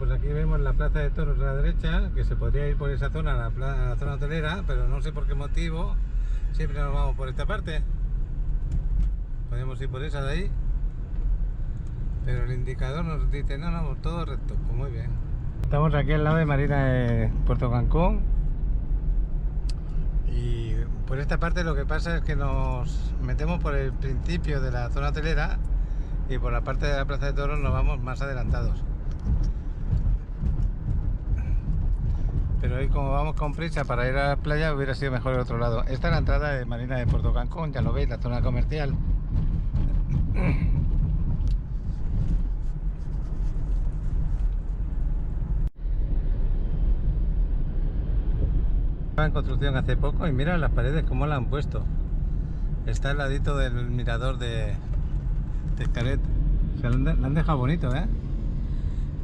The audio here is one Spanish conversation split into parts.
pues aquí vemos la plaza de toros a la derecha, que se podría ir por esa zona, a la zona hotelera, pero no sé por qué motivo siempre nos vamos por esta parte. Podemos ir por esa de ahí, pero el indicador nos dice no, no, todo recto. Pues muy bien. Estamos aquí al lado de Marina de Puerto Cancún y por esta parte lo que pasa es que nos metemos por el principio de la zona hotelera y por la parte de la plaza de toros nos vamos más adelantados. Pero hoy, como vamos con prisa para ir a la playa, hubiera sido mejor el otro lado. Esta es la entrada de Marina de Puerto Cancún, ya lo veis, la zona comercial. Estaba en construcción hace poco y mira las paredes cómo la han puesto. Está al ladito del mirador de Xcaret. Se lo han dejado bonito, ¿eh?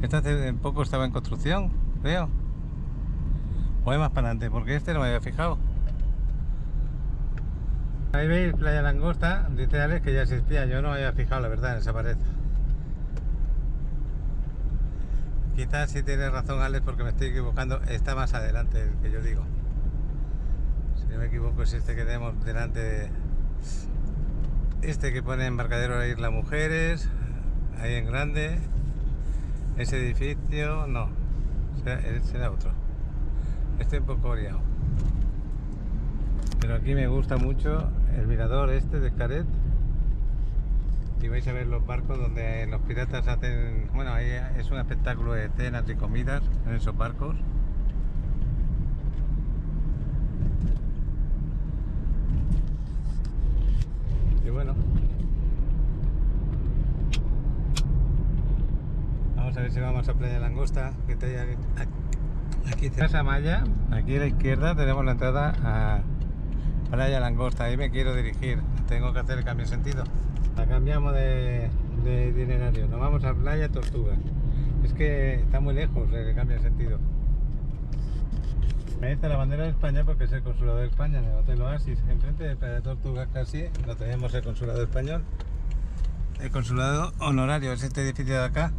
Esta hace poco estaba en construcción, creo. O es más para adelante, porque este no me había fijado. Ahí veis Playa Langosta, dice Alex que ya existía, yo no me había fijado la verdad en esa pared. Quizás sí tiene razón Alex porque me estoy equivocando, está más adelante el que yo digo. Si no me equivoco es este que tenemos delante de... Este que pone embarcadero a Isla Mujeres, ahí en grande. Ese edificio, no, será otro. Estoy un poco liado. Pero aquí me gusta mucho el mirador este de Xcaret. Y vais a ver los barcos donde los piratas hacen... Bueno, ahí es un espectáculo de cenas y comidas en esos barcos. Y bueno, vamos a ver si vamos a Playa Langosta, que está aquí Casa Maya. Aquí a la izquierda tenemos la entrada a Playa Langosta. Ahí me quiero dirigir, tengo que hacer el cambio de sentido. La cambiamos de itinerario, nos vamos a Playa Tortuga. Es que está muy lejos el cambio de sentido. Ahí está la bandera de España porque es el consulado de España en el Hotel Oasis. Enfrente de Playa Tortuga casi lo tenemos el consulado español. El consulado honorario es este edificio de acá.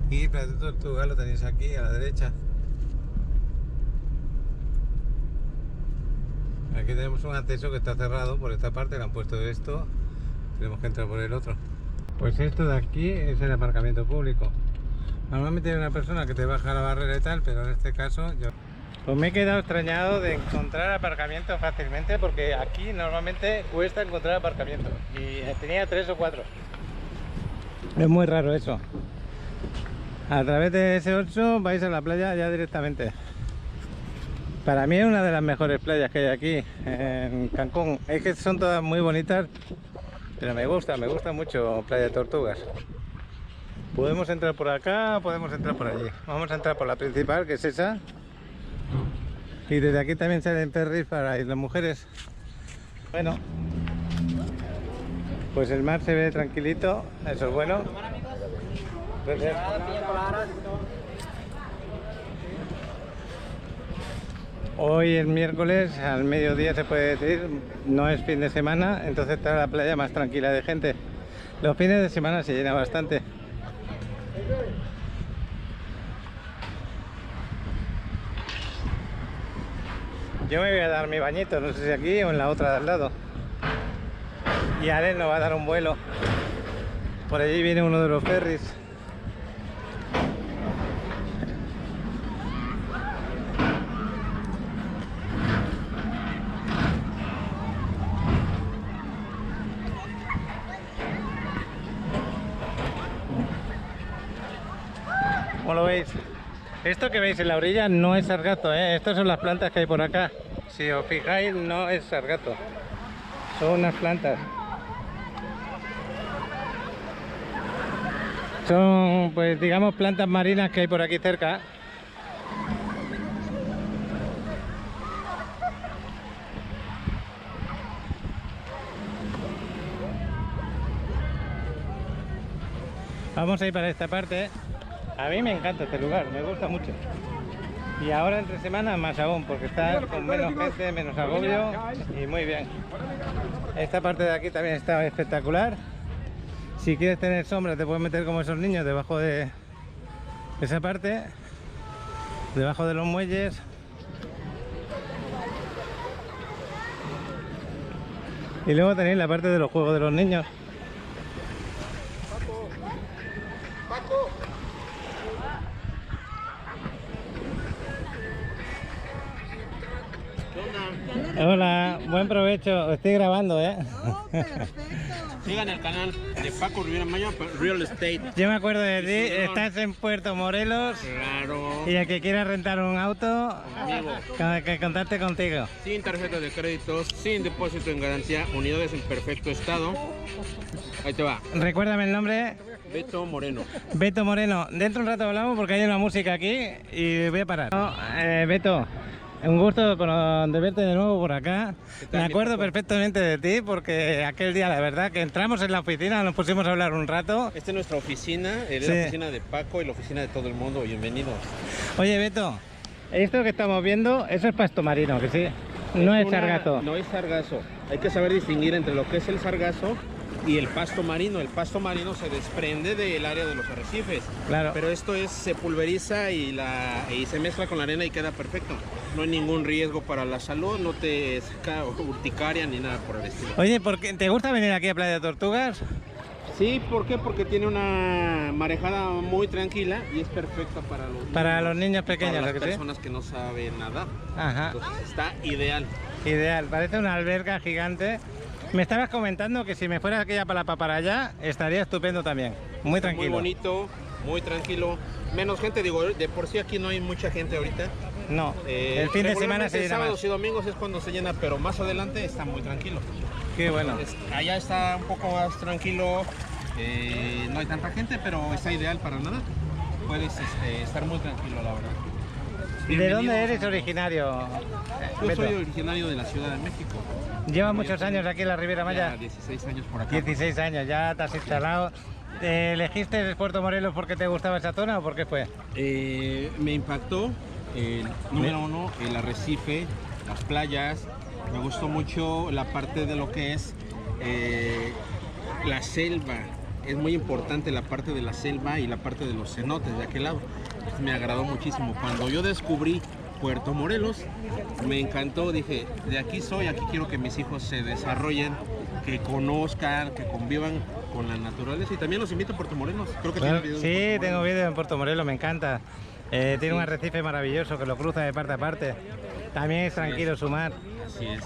Y Playa Tortuga lo tenéis aquí a la derecha. Aquí tenemos un acceso que está cerrado por esta parte, le han puesto esto, tenemos que entrar por el otro. Pues esto de aquí es el aparcamiento público. Normalmente hay una persona que te baja la barrera y tal, pero en este caso yo... Pues me he quedado extrañado de encontrar aparcamiento fácilmente porque aquí normalmente cuesta encontrar aparcamiento y tenía 3 o 4. Es muy raro eso. A través de S8 vais a la playa ya directamente. Para mí es una de las mejores playas que hay aquí en Cancún. Es que son todas muy bonitas, pero me gusta mucho Playa de Tortugas. Podemos entrar por acá, podemos entrar por allí. Vamos a entrar por la principal, que es esa. Y desde aquí también salen ferries para Isla Mujeres. Bueno, pues el mar se ve tranquilito, eso es bueno. Gracias. Hoy es miércoles, al mediodía se puede decir, no es fin de semana, entonces está la playa más tranquila de gente. Los fines de semana se llena bastante. Yo me voy a dar mi bañito, no sé si aquí o en la otra de al lado. Y Alex nos va a dar un vuelo. Por allí viene uno de los ferries. ¿Cómo lo veis? Esto que veis en la orilla no es sargazo, ¿eh? Estas son las plantas que hay por acá. Si os fijáis, no es sargazo. Son unas plantas. Son, pues digamos, plantas marinas que hay por aquí cerca. Vamos a ir para esta parte. A mí me encanta este lugar, me gusta mucho. Y ahora entre semana más aún, porque está con menos gente, menos agobio y muy bien. Esta parte de aquí también está espectacular. Si quieres tener sombra te puedes meter como esos niños debajo de esa parte, debajo de los muelles. Y luego tenéis la parte de los juegos de los niños. Hola, buen provecho. Estoy grabando, Oh, perfecto. Sigan el canal de Paco Rivera Maya, Real Estate. Yo me acuerdo de ti, Sí, señor. estás en Puerto Morelos Claro. y el que quiera rentar un auto, Amigo. que contacte contigo. Sin tarjeta de crédito, sin depósito en garantía, unidades en perfecto estado. Ahí te va. Recuérdame el nombre, Beto Moreno. Beto Moreno. Dentro de un rato hablamos porque hay una música aquí y voy a parar. Beto, un gusto de verte de nuevo por acá. ¿Qué tal, Me mi acuerdo Paco? perfectamente de ti porque aquel día, la verdad, que entramos en la oficina, nos pusimos a hablar un rato. Esta es nuestra oficina, es Sí. la oficina de Paco y la oficina de todo el mundo. Bienvenidos. Oye, Beto, esto que estamos viendo, eso es pasto marino, que sí. No es sargazo. No es sargazo. Hay que saber distinguir entre lo que es el sargazo y el pasto marino. El pasto marino se desprende del área de los arrecifes. Claro. Pero esto se pulveriza y se mezcla con la arena y queda perfecto. No hay ningún riesgo para la salud, no te saca urticaria ni nada por el estilo. Oye, ¿te gusta venir aquí a Playa de Tortugas? Sí, ¿por qué? Porque tiene una marejada muy tranquila y es perfecta Para los niños pequeños, para ¿a las que sí? personas que no saben nadar. Ajá. Entonces está ideal. Ideal, parece una alberca gigante. Me estabas comentando que si me fuera aquella para allá, estaría estupendo también. Muy tranquilo. Muy bonito, muy tranquilo. Menos gente, digo, de por sí aquí no hay mucha gente ahorita. No, el fin de semana se llena sábados más. y domingos es cuando se llena, pero más adelante está muy tranquilo. Qué bueno. Allá está un poco más tranquilo, no hay tanta gente, pero está ideal para nada. Puedes estar muy tranquilo, la verdad. ¿De Bienvenido. dónde eres originario? Yo Beto? soy originario de la Ciudad de México. ¿Llevas muchos años aquí en la Riviera Ya Maya? 16 años por acá. 16 años, ya te has instalado. ¿Elegiste Puerto Morelos porque te gustaba esa zona o por qué fue? Me impactó, número uno, el arrecife, las playas. Me gustó mucho la parte de lo que es la selva. Es muy importante la parte de la selva y la parte de los cenotes de aquel lado. Me agradó muchísimo. Cuando yo descubrí Puerto Morelos, me encantó. Dije, de aquí soy, aquí quiero que mis hijos se desarrollen, que conozcan, que convivan con la naturaleza. Y también los invito a Puerto Morelos. Creo que Claro, tiene videos de sí, Puerto tengo Morelos. vídeo en Puerto Morelos, me encanta. Tiene un arrecife maravilloso que lo cruza de parte a parte. También es tranquilo su mar. Así es.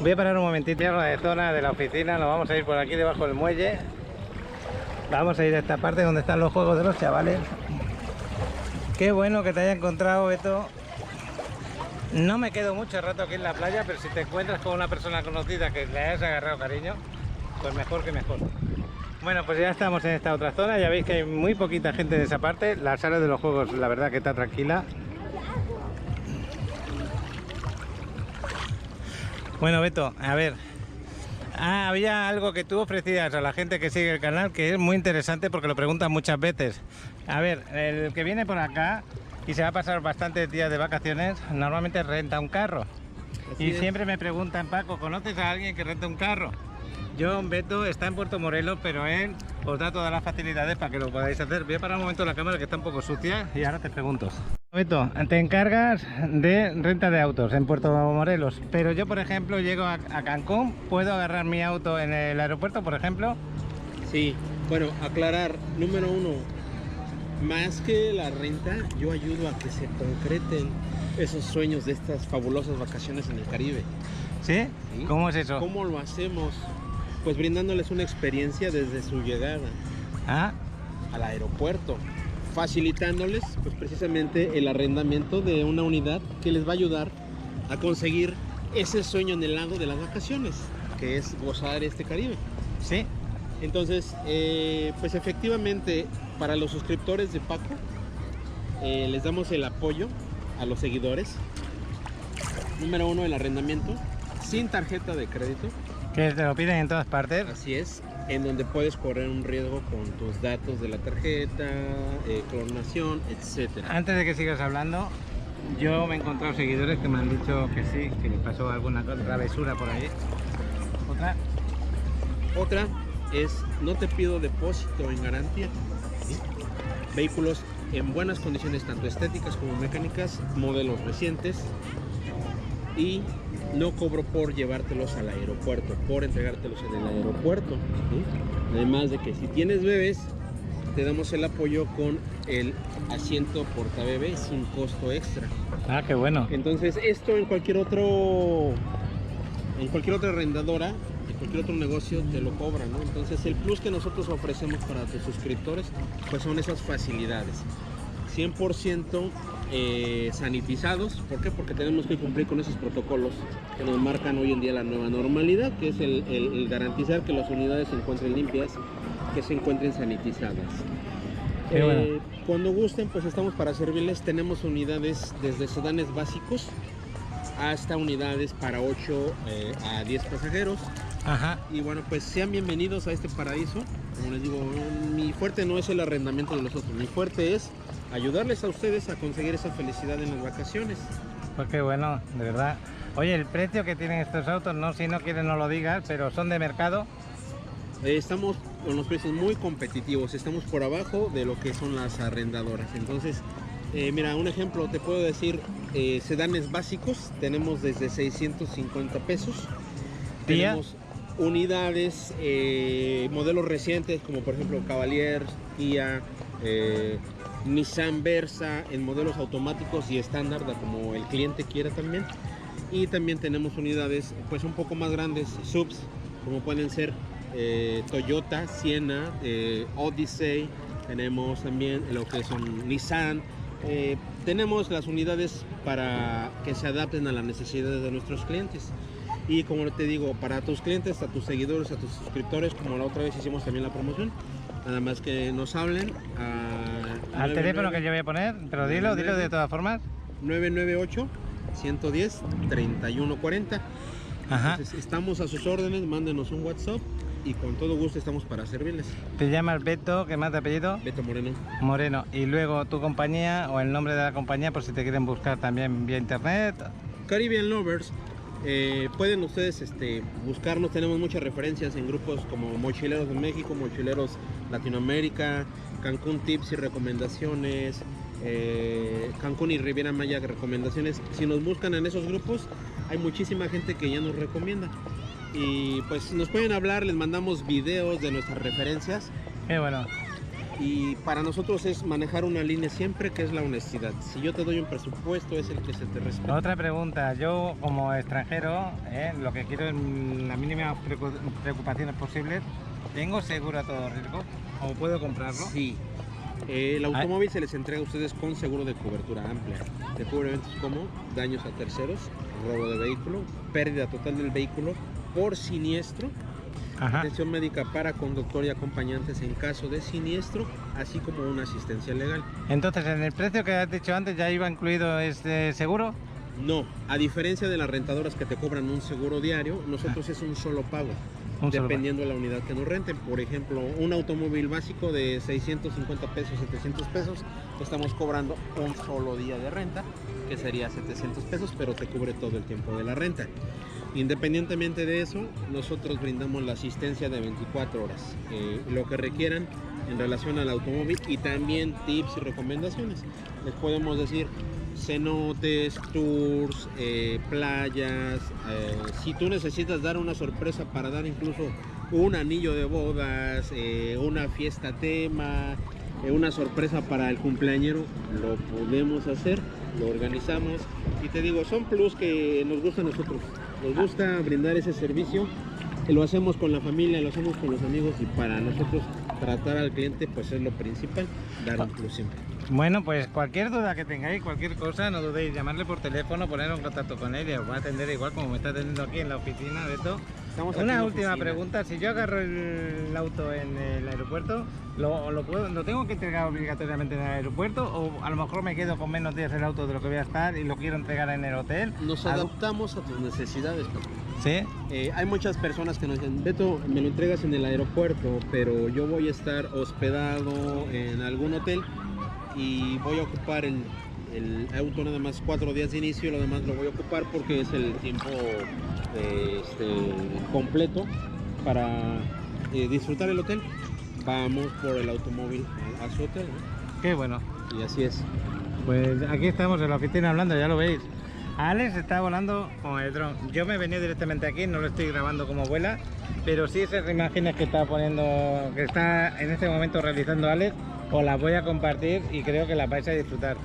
Voy a parar un momentito en la zona de la oficina, nos vamos a ir por aquí debajo del muelle. Vamos a ir a esta parte donde están los juegos de los chavales. Qué bueno que te haya encontrado, Beto. No me quedo mucho rato aquí en la playa, pero si te encuentras con una persona conocida que le hayas agarrado cariño, pues mejor que mejor. Bueno, pues ya estamos en esta otra zona, ya veis que hay muy poquita gente en esa parte. La sala de los juegos, la verdad que está tranquila. Bueno, Beto, a ver. Había algo que tú ofrecías a la gente que sigue el canal que es muy interesante porque lo preguntan muchas veces. A ver, el que viene por acá y se va a pasar bastantes días de vacaciones, normalmente renta un carro. Así Y es. siempre me preguntan, Paco, ¿conoces a alguien que renta un carro? Yo, Beto, está en Puerto Morelos, pero él os da todas las facilidades para que lo podáis hacer. Voy a parar un momento la cámara que está un poco sucia y ahora te pregunto. Beto, te encargas de renta de autos en Puerto Morelos, pero yo, por ejemplo, llego a Cancún, ¿puedo agarrar mi auto en el aeropuerto, por ejemplo? Sí, bueno, aclarar, número uno, más que la renta, yo ayudo a que se concreten esos sueños de estas fabulosas vacaciones en el Caribe. ¿Sí? ¿Sí? ¿Cómo es eso? ¿Cómo lo hacemos? Pues brindándoles una experiencia desde su llegada ¿Ah? al aeropuerto, facilitándoles pues precisamente el arrendamiento de una unidad que les va a ayudar a conseguir ese sueño anhelado de las vacaciones, que es gozar este Caribe. ¿Sí? Entonces, pues efectivamente, para los suscriptores de Paco, les damos el apoyo a los seguidores. Número uno, el arrendamiento, sin tarjeta de crédito. Que te lo piden en todas partes. Así es, en donde puedes correr un riesgo con tus datos de la tarjeta, clonación, etcétera. Antes de que sigas hablando, yo me he encontrado seguidores que me han dicho que sí, que les pasó alguna travesura por ahí. ¿Otra? Otra es, no te pido depósito en garantía. ¿Sí? Vehículos en buenas condiciones, tanto estéticas como mecánicas, modelos recientes, y no cobro por llevártelos al aeropuerto, por entregártelos en el aeropuerto, ¿sí? Además de que si tienes bebés, te damos el apoyo con el asiento portabebé sin costo extra. Ah, qué bueno. Entonces esto en cualquier otra arrendadora, en cualquier otro negocio te lo cobran, ¿no? Entonces el plus que nosotros ofrecemos para tus suscriptores pues son esas facilidades 100% sanitizados. ¿Por qué? Porque tenemos que cumplir con esos protocolos que nos marcan hoy en día la nueva normalidad, que es el garantizar que las unidades se encuentren limpias, que se encuentren sanitizadas. Bueno. Cuando gusten, pues estamos para servirles. Tenemos unidades desde sedanes básicos hasta unidades para 8 a 10 pasajeros. Ajá. Y bueno, pues sean bienvenidos a este paraíso. Como les digo, mi fuerte no es el arrendamiento de los otros, mi fuerte es ayudarles a ustedes a conseguir esa felicidad en las vacaciones. Pues qué bueno, de verdad. Oye, el precio que tienen estos autos, no, si no quieres no lo digas, pero son de mercado. Estamos con los precios muy competitivos, estamos por abajo de lo que son las arrendadoras. Entonces, mira, un ejemplo, te puedo decir, sedanes básicos tenemos desde 650 pesos. ¿Tía? Tenemos unidades, modelos recientes como por ejemplo Cavalier, Kia, Nissan Versa, en modelos automáticos y estándar, como el cliente quiera también. Y también tenemos unidades pues un poco más grandes, subs, como pueden ser Toyota, Siena, Odyssey. Tenemos también lo que son Nissan. Tenemos las unidades para que se adapten a las necesidades de nuestros clientes. Y como te digo, para tus clientes, a tus seguidores, a tus suscriptores, como la otra vez hicimos también la promoción, nada más que nos hablen al teléfono que yo voy a poner, pero dilo de todas formas. 998-110-3140. Ajá. Entonces, estamos a sus órdenes, mándenos un WhatsApp y con todo gusto estamos para servirles. Te llamas Beto, ¿qué más de apellido? Beto Moreno. Moreno. Y luego tu compañía o el nombre de la compañía por si te quieren buscar también vía internet. Caribbean Lovers. Pueden ustedes buscarnos, tenemos muchas referencias en grupos como Mochileros de México, Mochileros Latinoamérica, Cancún Tips y Recomendaciones, Cancún y Riviera Maya recomendaciones. Si nos buscan en esos grupos, hay muchísima gente que ya nos recomienda. Y pues nos pueden hablar, les mandamos videos de nuestras referencias. Qué bueno. Y para nosotros es manejar una línea siempre, que es la honestidad. Si yo te doy un presupuesto, es el que se te respeta. Otra pregunta, yo como extranjero, lo que quiero es las mínimas preocupaciones posibles. ¿Tengo seguro a todo riesgo? ¿O puedo comprarlo? Sí. El automóvil se les entrega a ustedes con seguro de cobertura amplia. Te cubre eventos como daños a terceros, robo de vehículo, pérdida total del vehículo por siniestro, Ajá. atención médica para conductor y acompañantes en caso de siniestro, así como una asistencia legal. Entonces, en el precio que has dicho antes, ¿ya iba incluido este seguro? No, a diferencia de las rentadoras que te cobran un seguro diario, nosotros es un solo pago, dependiendo de la unidad que nos renten. Por ejemplo, un automóvil básico de 650 pesos, 700 pesos, estamos cobrando un solo día de renta, que sería 700 pesos, pero te cubre todo el tiempo de la renta. Independientemente de eso, nosotros brindamos la asistencia de 24 horas, lo que requieran en relación al automóvil, y también tips y recomendaciones. Les podemos decir cenotes, tours, playas. Si tú necesitas dar una sorpresa para dar incluso un anillo de bodas, una fiesta tema, una sorpresa para el cumpleañero, lo podemos hacer, lo organizamos. Y te digo, son plus que nos gusta a nosotros. Nos gusta brindar ese servicio, lo hacemos con la familia, lo hacemos con los amigos, y para nosotros tratar al cliente pues es lo principal, dar un plus siempre. Bueno, pues cualquier duda que tengáis, cualquier cosa, no dudéis, llamarle por teléfono, poner en contacto con él y os va a atender igual como me está atendiendo aquí en la oficina, Beto. Una última pregunta, si yo agarro el auto en el aeropuerto, ¿lo tengo que entregar obligatoriamente en el aeropuerto, o a lo mejor me quedo con menos días el auto de lo que voy a estar y lo quiero entregar en el hotel? Nos adaptamos a tus necesidades, Paco. ¿Sí? Hay muchas personas que nos dicen, Beto, me lo entregas en el aeropuerto, pero yo voy a estar hospedado en algún hotel y voy a ocupar el auto nada más 4 días de inicio, lo demás lo voy a ocupar porque es el tiempo completo para disfrutar el hotel. Vamos por el automóvil a su hotel, ¿no? Qué bueno. Y así es. Pues aquí estamos en la oficina hablando, ya lo veis. Alex está volando con el dron. Yo me he venido directamente aquí, no lo estoy grabando como vuela, pero sí esas imágenes que está poniendo, que está en este momento realizando Alex, os las voy a compartir y creo que las vais a disfrutar.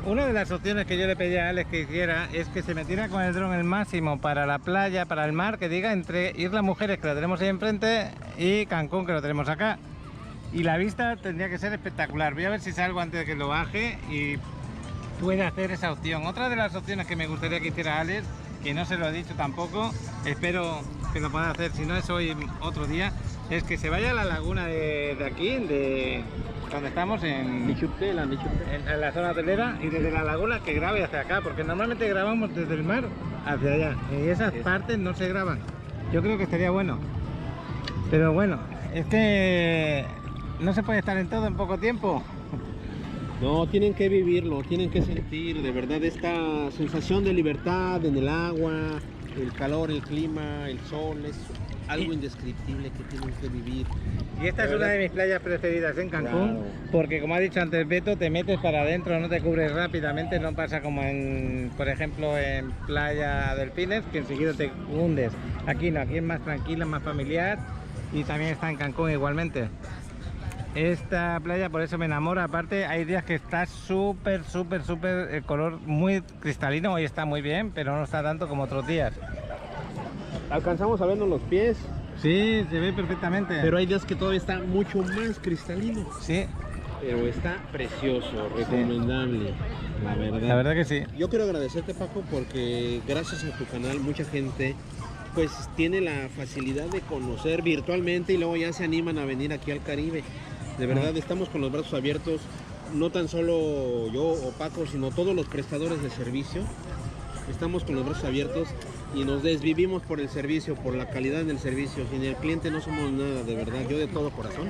Una de las opciones que yo le pedí a Alex que hiciera es que se metiera con el dron el máximo para la playa, para el mar, que diga entre Islas Mujeres, que lo tenemos ahí enfrente, y Cancún, que lo tenemos acá. Y la vista tendría que ser espectacular. Voy a ver si salgo antes de que lo baje y puede hacer esa opción. Otra de las opciones que me gustaría que hiciera Alex, que no se lo he dicho tampoco, espero que lo pueda hacer, si no es hoy, otro día, es que se vaya a la laguna de aquí, de donde estamos, en la zona hotelera, y desde la laguna que grabe hacia acá, porque normalmente grabamos desde el mar hacia allá, y esas partes no se graban. Yo creo que estaría bueno, pero bueno, es que no se puede estar en todo en poco tiempo. No, tienen que vivirlo, tienen que sentir de verdad esta sensación de libertad en el agua, el calor, el clima, el sol, es algo indescriptible que tienen que vivir. Y esta es una de mis playas preferidas en Cancún, claro, porque como ha dicho antes Beto, te metes para adentro, no te cubres rápidamente, no pasa como en, por ejemplo, en Playa Delfines, que enseguida te hundes. Aquí no, aquí es más tranquila, más familiar, y también está en Cancún igualmente. Esta playa por eso me enamora. Aparte hay días que está súper el color muy cristalino. Hoy está muy bien, pero no está tanto como otros días. Alcanzamos a vernos los pies. Sí, se ve perfectamente. Pero hay días que todavía está mucho más cristalino. Sí. Pero está precioso, recomendable, sí, la verdad. La verdad que sí. Yo quiero agradecerte, Paco, porque gracias a tu canal mucha gente pues tiene la facilidad de conocer virtualmente y luego ya se animan a venir aquí al Caribe. De verdad estamos con los brazos abiertos, no tan solo yo o Paco, sino todos los prestadores de servicio. Estamos con los brazos abiertos y nos desvivimos por el servicio, por la calidad del servicio. Sin el cliente no somos nada, de verdad, yo de todo corazón.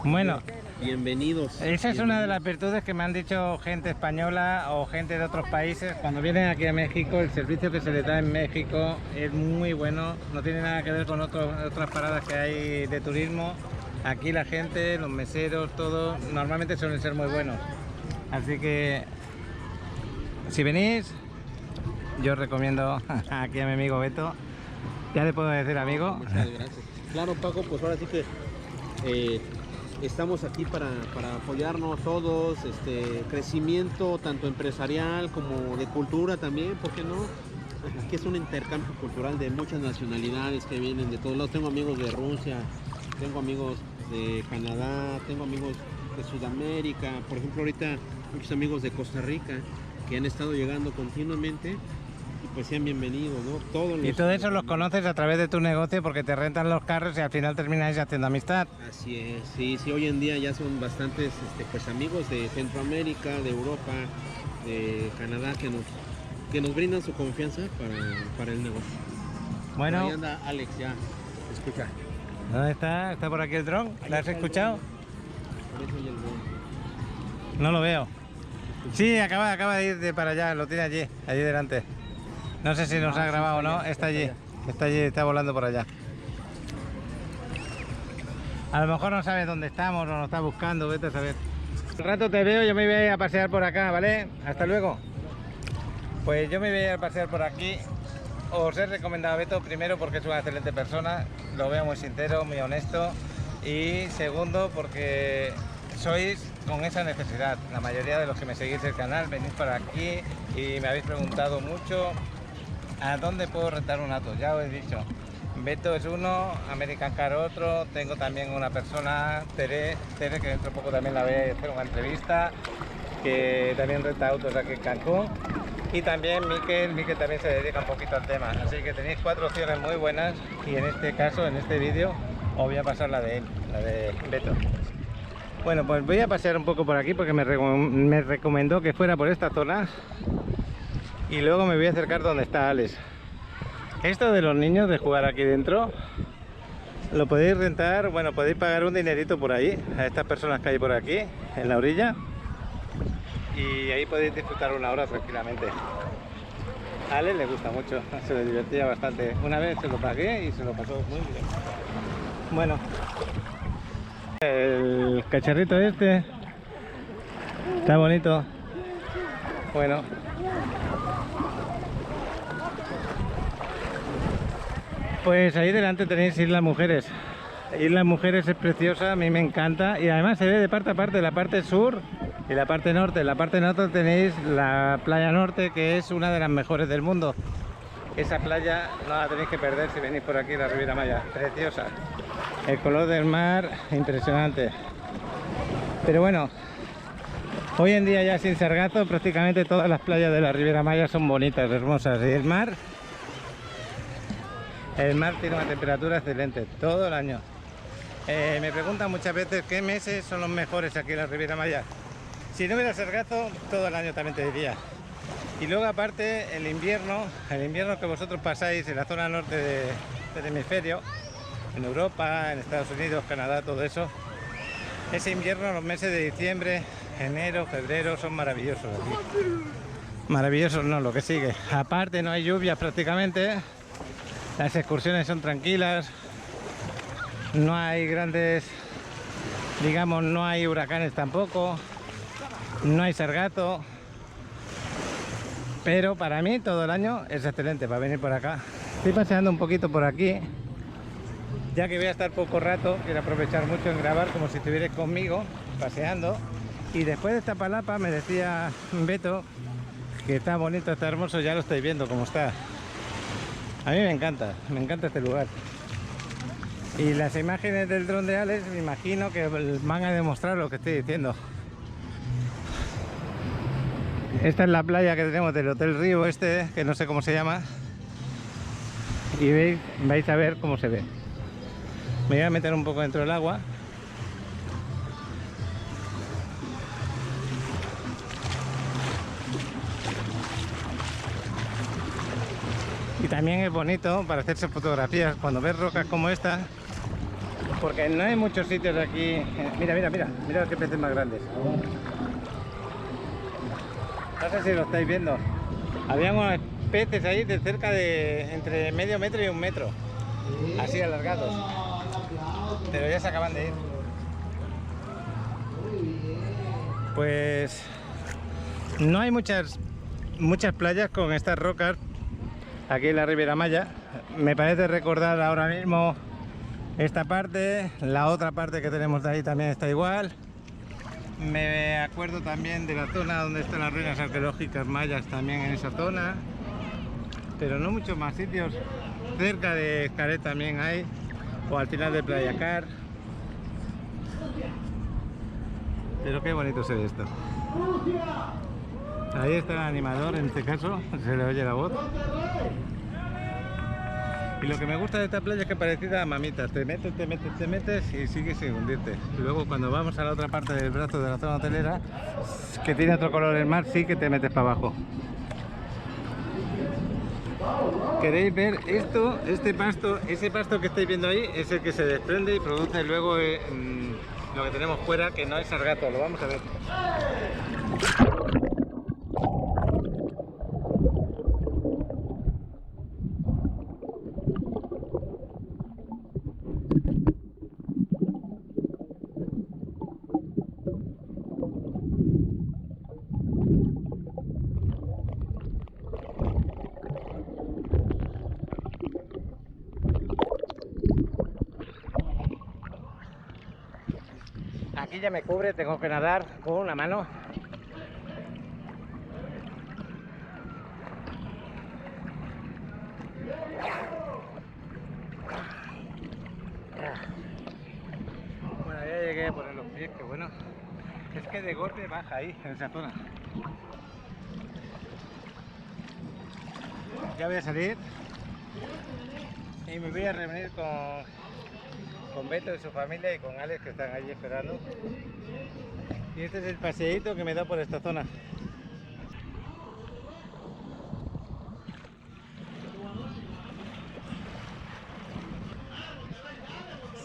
Bueno, bienvenidos. Esa es una de las virtudes que me han dicho gente española o gente de otros países. Cuando vienen aquí a México, el servicio que se les da en México es muy bueno. No tiene nada que ver con otras paradas que hay de turismo. Aquí la gente, los meseros, todo, normalmente suelen ser muy buenos. Así que, si venís, yo os recomiendo aquí a mi amigo Beto. Ya le puedo decir amigo. Muchas gracias. Claro, Paco, pues ahora sí que estamos aquí para apoyarnos todos, crecimiento tanto empresarial como de cultura también, ¿por qué no? Aquí es un intercambio cultural de muchas nacionalidades que vienen de todos lados. Tengo amigos de Rusia, tengo amigos de Canadá, tengo amigos de Sudamérica, por ejemplo ahorita muchos amigos de Costa Rica que han estado llegando continuamente y pues sean bienvenidos, ¿no? Y todo eso los conoces a través de tu negocio porque te rentan los carros y al final termináis haciendo amistad. Así es, sí, hoy en día ya son bastantes pues amigos de Centroamérica, de Europa, de Canadá que nos brindan su confianza para el negocio. Bueno. Ahí anda Alex, ya, escucha. ¿Dónde está? ¿Está por aquí el dron? ¿Lo has escuchado? No lo veo. Sí, acaba de ir para allá, lo tiene allí delante. No sé si nos ha grabado o no, está allí, está volando por allá. A lo mejor no sabe dónde estamos o nos está buscando, vete a saber. Un rato te veo, yo me voy a ir a pasear por acá, ¿vale? Hasta luego. Pues yo me voy a ir a pasear por aquí. Os he recomendado a Beto, primero porque es una excelente persona, lo veo muy sincero, muy honesto, y segundo porque sois con esa necesidad. La mayoría de los que me seguís el canal venís para aquí y me habéis preguntado mucho a dónde puedo rentar un auto. Ya os he dicho, Beto es uno, American Car otro, tengo también una persona, Tere, que dentro de poco también la voy a hacer una entrevista, que también renta autos aquí en Cancún. Y también Miquel también se dedica un poquito al tema, así que tenéis 4 opciones muy buenas y en este caso, en este vídeo, os voy a pasar la de él, la de Beto. Bueno, pues voy a pasear un poco por aquí porque me recomendó que fuera por esta zona y luego me voy a acercar donde está Alex. Esto de los niños de jugar aquí dentro, lo podéis rentar, bueno, podéis pagar un dinerito por ahí, a estas personas que hay por aquí, en la orilla. Y ahí podéis disfrutar una hora tranquilamente. A Ale le gusta mucho, se le divertía bastante. Una vez se lo pagué y se lo pasó muy bien. Bueno, el cacharrito este Está bonito. Bueno. Pues ahí delante tenéis Islas Mujeres. Islas Mujeres es preciosa, a mí me encanta y además se ve de parte a parte, la parte sur y la parte norte. En la parte norte tenéis la playa norte, que es una de las mejores del mundo. Esa playa no la tenéis que perder si venís por aquí, la Riviera Maya, preciosa. El color del mar, impresionante. Pero bueno, hoy en día ya sin sargazo, prácticamente todas las playas de la Riviera Maya son bonitas, hermosas. Y el mar tiene una temperatura excelente todo el año. Me preguntan muchas veces qué meses son los mejores aquí en la Riviera Maya. Si no hubiera sargazo, todo el año también te diría. Y luego aparte el invierno que vosotros pasáis en la zona norte del hemisferio, en Europa, en Estados Unidos, Canadá, todo eso. Ese invierno, los meses de diciembre, enero, febrero, son maravillosos aquí. Maravillosos no, lo que sigue. Aparte no hay lluvias prácticamente. Las excursiones son tranquilas. No hay grandes, digamos, no hay huracanes tampoco. No hay sargazo. Pero para mí todo el año es excelente para venir por acá. Estoy paseando un poquito por aquí. Ya que voy a estar poco rato, quiero aprovechar mucho en grabar como si estuvierais conmigo, paseando. Y después de esta palapa me decía Beto que está bonito, está hermoso, ya lo estáis viendo cómo está. A mí me encanta este lugar. Y las imágenes del dron de Alex me imagino que van a demostrar lo que estoy diciendo. Esta es la playa que tenemos del Hotel Río este, que no sé cómo se llama. Y vais a ver cómo se ve. Me voy a meter un poco dentro del agua. Y también es bonito para hacerse fotografías cuando ves rocas como esta, porque no hay muchos sitios de aquí. Mira qué peces más grandes. No sé si lo estáis viendo. Había unos peces ahí de cerca de entre medio metro y 1 metro, así alargados, pero ya se acaban de ir. Pues no hay muchas playas con estas rocas aquí en la Riviera Maya. Me parece recordar ahora mismo esta parte, la otra parte que tenemos de ahí también está igual. Me acuerdo también de la zona donde están las ruinas arqueológicas mayas, también en esa zona, pero no muchos más sitios. Cerca de Xcaret también hay, o al final de Playa Car. Pero qué bonito se ve esto. Ahí está el animador, en este caso, se le oye la voz. Y lo que me gusta de esta playa es que es parecida a Mamitas. Te metes y sigues sin hundirte. Y luego cuando vamos a la otra parte del brazo de la zona hotelera, que tiene otro color el mar, sí que te metes para abajo. ¿Queréis ver esto? Este pasto, ese pasto que estáis viendo ahí es el que se desprende y produce luego lo que tenemos fuera, que no es sargazo. Lo vamos a ver. Aquí ya me cubre, tengo que nadar con una mano. Bueno, ya llegué a poner los pies, que bueno. Es que de golpe baja ahí, en esa zona. Ya voy a salir y me voy a reunir con Beto y su familia y con Alex, que están allí esperando. Y este es el paseíto que me da por esta zona.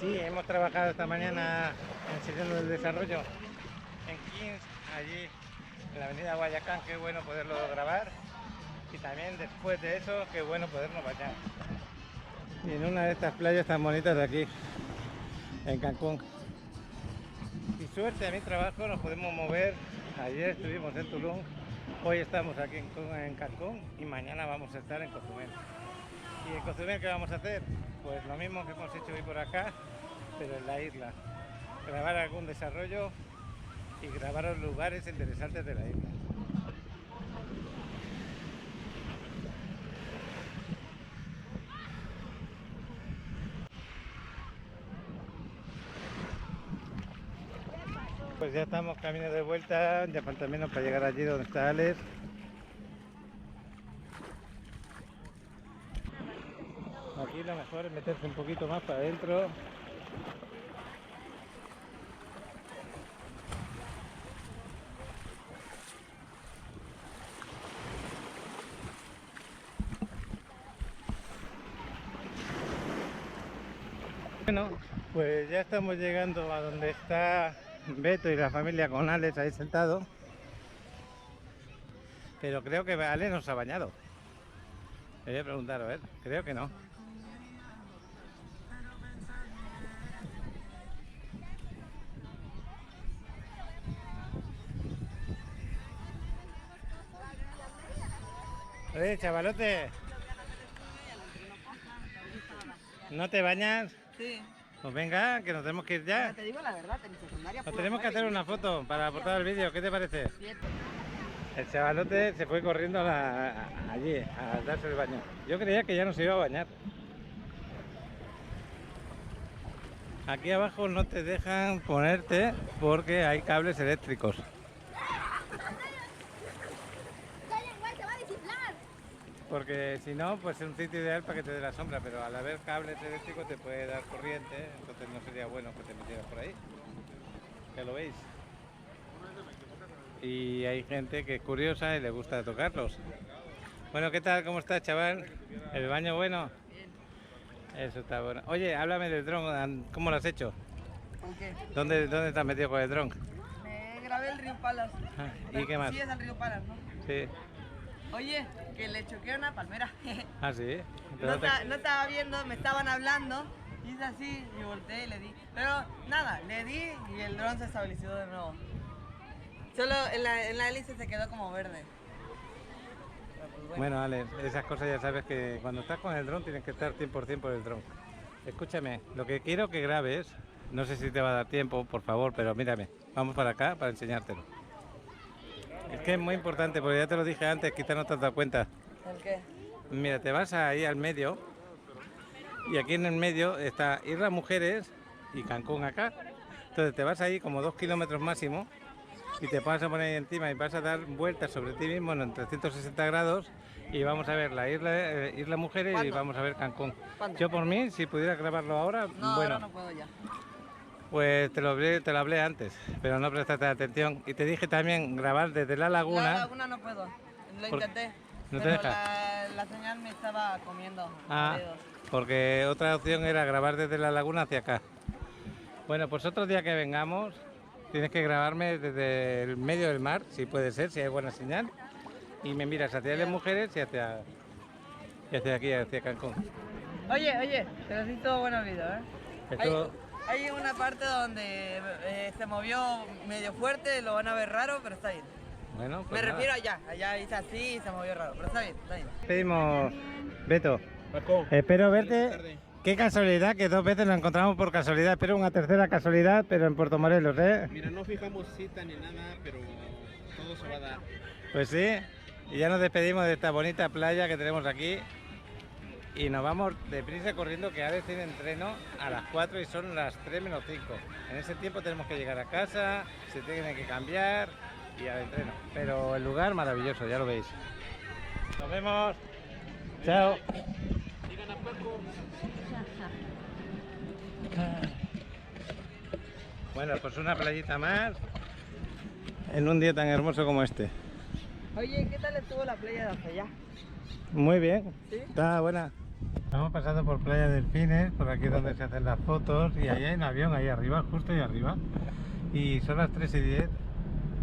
Sí, hemos trabajado esta mañana enseñando el desarrollo en Kings, allí en la avenida Guayacán. Qué bueno poderlo grabar, y también después de eso, qué bueno podernos bañar. Y en una de estas playas tan bonitas de aquí, en Cancún. Y suerte a mi trabajo, nos podemos mover Ayer estuvimos en Tulum, hoy estamos aquí en Cancún y mañana vamos a estar en Cozumel. ¿Y en Cozumel qué vamos a hacer? Pues lo mismo que hemos hecho hoy por acá, pero en la isla. Grabar algún desarrollo y grabar los lugares interesantes de la isla. Pues ya estamos camino de vuelta, ya falta menos para llegar allí donde está Alex. Aquí lo mejor es meterse un poquito más para adentro. Bueno, pues ya estamos llegando a donde está Beto y la familia con Alex ahí sentado. Pero creo que Alex no se ha bañado. Le voy a preguntar, a ver, creo que no. Oye, chavalote, ¿no te bañas? Sí. Pues venga, que nos tenemos que ir ya. Te digo la verdad, en secundaria. Nos tenemos que hacer una foto para aportar el vídeo, ¿qué te parece? 7. El chavalote se fue corriendo allí a darse el baño. Yo creía que ya no se iba a bañar. Aquí abajo no te dejan ponerte porque hay cables eléctricos. Porque si no, pues es un sitio ideal para que te dé la sombra, pero al haber cables eléctricos te puede dar corriente, entonces no sería bueno que te metieras por ahí. Ya lo veis. Y hay gente que es curiosa y le gusta tocarlos. Bueno, ¿qué tal? ¿Cómo estás, chaval? ¿El baño bueno? Bien. Eso está bueno. Oye, háblame del dron, ¿cómo lo has hecho? ¿Con qué? ¿Dónde te has metido con el dron? Me grabé el río Palas. ¿Y qué más? Sí, es el río Palas, ¿no? Sí. Oye, que le choqué a una palmera. Ah, sí. No estaba viendo, me estaban hablando. Hice así y volteé y le di. Pero nada, le di y el dron se estabilizó de nuevo. Solo en la hélice se quedó como verde. Pero pues Bueno, Alex, esas cosas ya sabes que cuando estás con el dron tienes que estar 100% por el dron. Escúchame, lo que quiero que grabes, no sé si te va a dar tiempo, por favor, pero mírame, vamos para acá para enseñártelo. Es que es muy importante, porque ya te lo dije antes, quizás no te has dado cuenta. ¿El qué? Mira, te vas ahí al medio, y aquí en el medio está Isla Mujeres y Cancún acá. Entonces te vas ahí como 2 kilómetros máximo, y te vas a poner ahí encima y vas a dar vueltas sobre ti mismo en 360 grados y vamos a ver la isla Mujeres. ¿Cuándo? Y vamos a ver Cancún. ¿Cuándo? Yo por mí, si pudiera grabarlo ahora, No, bueno, ahora no puedo ya. pues te lo hablé antes, pero no prestaste atención. Y te dije también grabar desde la laguna. La laguna no puedo. Lo ¿Por- intenté. no te pero deja? la señal me estaba comiendo Ah, dedos. porque otra opción era grabar desde la laguna hacia acá. Bueno, pues otro día que vengamos, tienes que grabarme desde el medio del mar, si puede ser, si hay buena señal. Y me miras hacia las Mujeres y hacia aquí, hacia Cancún. Oye, pero sí todo bueno el video, ¿eh? Esto, Hay una parte donde se movió medio fuerte, lo van a ver raro, pero está bien. bueno, pues Me nada. refiero allá hice así y se movió raro, pero está bien, está bien. Pedimos, Beto, Paco, espero buenas verte. tardes. Qué casualidad que 2 veces nos encontramos por casualidad, pero una tercera casualidad, pero en Puerto Morelos, ¿eh? Mira, no fijamos cita ni nada, pero todo se va a dar. Pues sí, y ya nos despedimos de esta bonita playa que tenemos aquí y nos vamos deprisa corriendo, que Alex tiene entreno a las 4 y son las 3 menos 5. En ese tiempo tenemos que llegar a casa, se tiene que cambiar y al entreno. Pero el lugar maravilloso, ya lo veis. Nos vemos. Chao. Digan a Paco. Bueno, pues una playita más en un día tan hermoso como este. Oye, ¿qué tal estuvo la playa de hasta allá? Muy bien, ¿Sí? está buena. Estamos pasando por Playa Delfines, por aquí donde se hacen las fotos, y ahí hay un avión, ahí arriba, justo ahí arriba. Y son las 3:10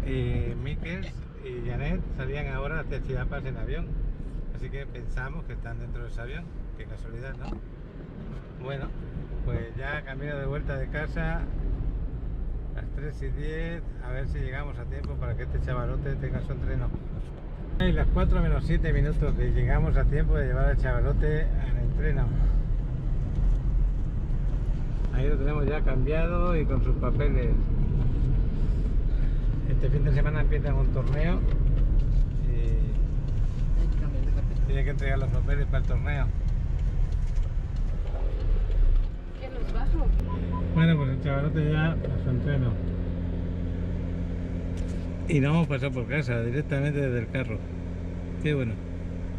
y Miquels y Janet salían ahora hacia Chiapas en avión. Así que pensamos que están dentro de ese avión, qué casualidad, ¿no? Bueno, pues ya camino de vuelta de casa Las 3:10, a ver si llegamos a tiempo para que este chavalote tenga su entreno. Y las 4 menos 7 minutos que llegamos a tiempo de llevar al chavalote al entreno. Ahí lo tenemos ya cambiado y con sus papeles. Este fin de semana empiezan un torneo y tiene que entregar los papeles para el torneo. ¿Que los bajo? Bueno, pues el chavalote ya a su entreno. Y no hemos pasado por casa, directamente desde el carro. Qué bueno.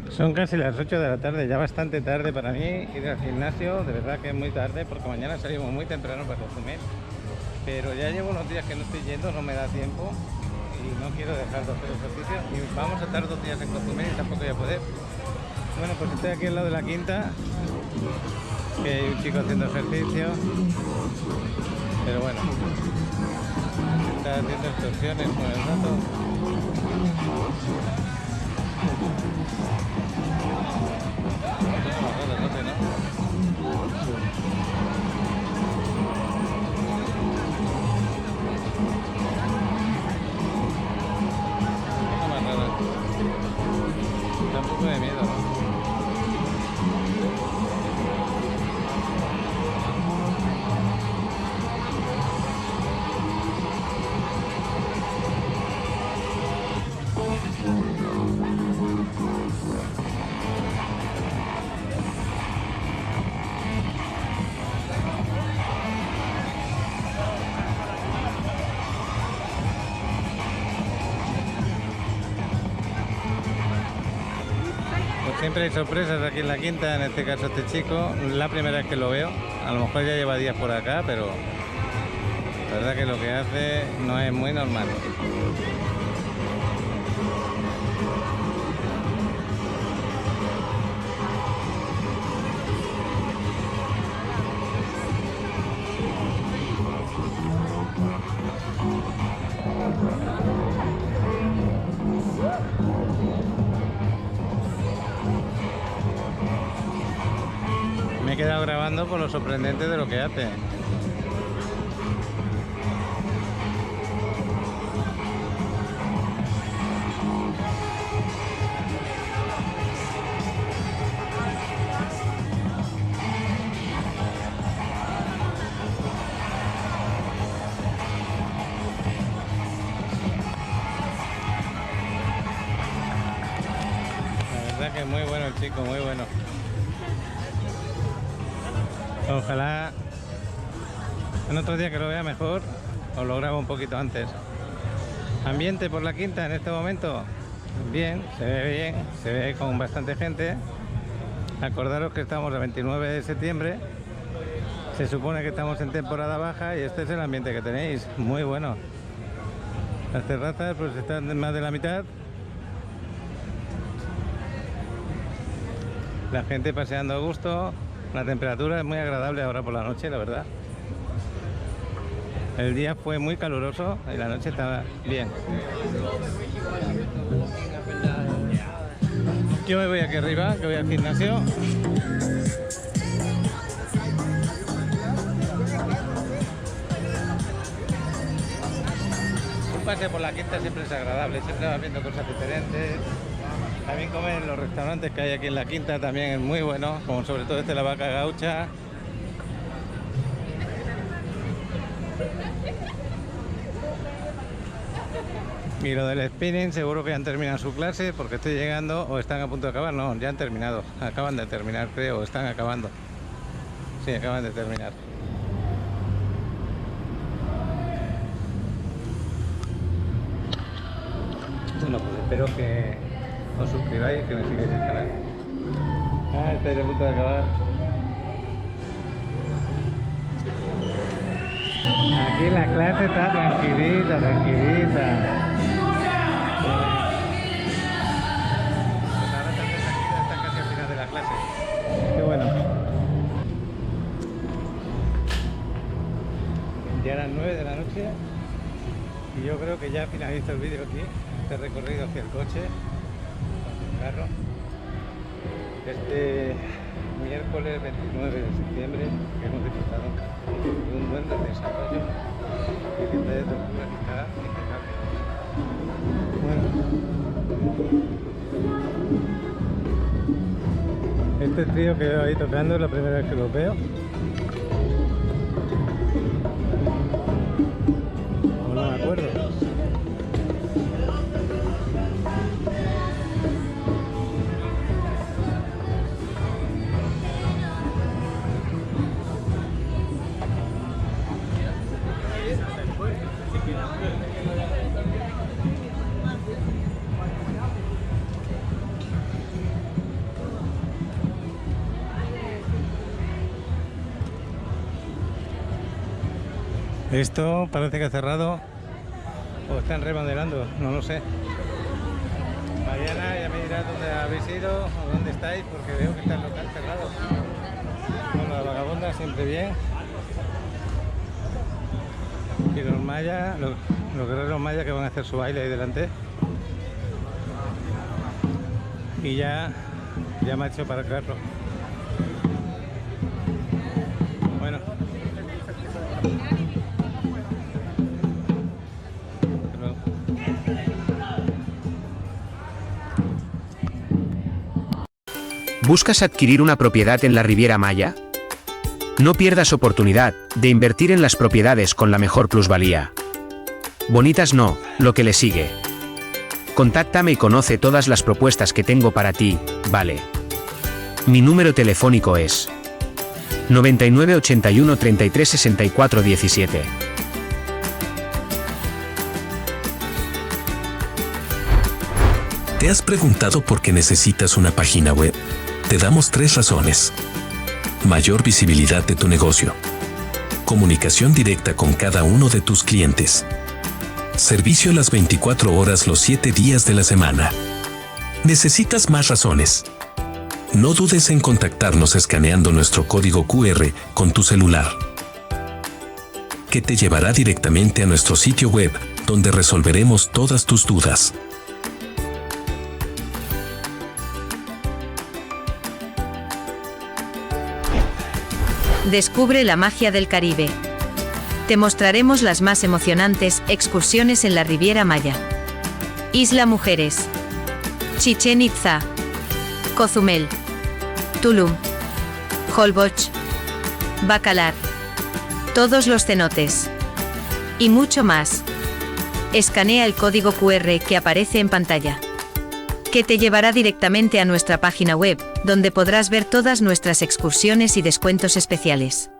Son casi las 8 de la tarde, ya bastante tarde para mí ir al gimnasio. De verdad que es muy tarde porque mañana salimos muy temprano para consumir. Pero ya llevo unos días que no estoy yendo, no me da tiempo y no quiero dejar de hacer ejercicio. Y vamos a estar 2 días en consumir y tampoco voy a poder. Bueno, pues estoy aquí al lado de la quinta, que hay un chico haciendo ejercicio. Pero bueno, está haciendo extorsiones con el rato. Da un poco de miedo, ¿no? Siempre hay sorpresas aquí en la quinta, en este caso este chico, la primera vez que lo veo, a lo mejor ya lleva días por acá, pero la verdad que lo que hace no es muy normal. Me he quedado grabando por lo sorprendente de lo que hace. La verdad que es muy bueno el chico, muy bueno. Ojalá en otro día que lo vea mejor os lo grabo un poquito antes. Ambiente por la quinta en este momento, bien, se ve con bastante gente. Acordaros que estamos el 29 de septiembre, se supone que estamos en temporada baja y este es el ambiente que tenéis, muy bueno. Las terrazas pues están en más de la mitad. La gente paseando a gusto. La temperatura es muy agradable ahora por la noche, la verdad. El día fue muy caluroso y la noche estaba bien. Yo me voy aquí arriba, que voy al gimnasio. Un paseo por la quinta siempre es agradable, siempre vas viendo cosas diferentes. También comer en los restaurantes que hay aquí en la quinta también es muy bueno, como sobre todo este La Vaca Gaucha. Y lo del spinning seguro que ya han terminado su clase porque estoy llegando o están a punto de acabar. No, ya han terminado, acaban de terminar creo, o están acabando. Sí, acaban de terminar. Bueno, pues espero que os suscribáis y que me sigáis el canal. Estoy a punto de acabar. Aquí la clase está tranquilita, tranquilita. Pues ahora también está casi al final de la clase. Qué bueno. Ya eran 9 de la noche y yo creo que ya finalizo el vídeo aquí. Este recorrido hacia el coche. Carro. Este miércoles 29 de septiembre que hemos disfrutado de un buen desarrollo y pantalla de tortugas está impecable. Bueno. Este trío que veo ahí tocando es la primera vez que lo veo. O no me acuerdo. Esto parece que ha cerrado o están remodelando, no lo sé. Mariana ya me dirá dónde habéis ido o dónde estáis, porque veo que está el local cerrado. Bueno, la vagabonda siempre bien. Y los mayas, los guerreros mayas que van a hacer su baile ahí delante. Y ya me ha hecho para el carro. Bueno. ¿Buscas adquirir una propiedad en la Riviera Maya? No pierdas oportunidad de invertir en las propiedades con la mejor plusvalía. Bonitas no, lo que le sigue. Contáctame y conoce todas las propuestas que tengo para ti, ¿vale? Mi número telefónico es 99 81 33 64 17. ¿Te has preguntado por qué necesitas una página web? Te damos 3 razones. Mayor visibilidad de tu negocio. Comunicación directa con cada uno de tus clientes. Servicio las 24 horas los 7 días de la semana. ¿Necesitas más razones? No dudes en contactarnos escaneando nuestro código QR con tu celular, que te llevará directamente a nuestro sitio web, donde resolveremos todas tus dudas. Descubre la magia del Caribe. Te mostraremos las más emocionantes excursiones en la Riviera Maya. Isla Mujeres, Chichén Itzá, Cozumel, Tulum, Holbox, Bacalar, todos los cenotes y mucho más. Escanea el código QR que aparece en pantalla, que te llevará directamente a nuestra página web, donde podrás ver todas nuestras excursiones y descuentos especiales.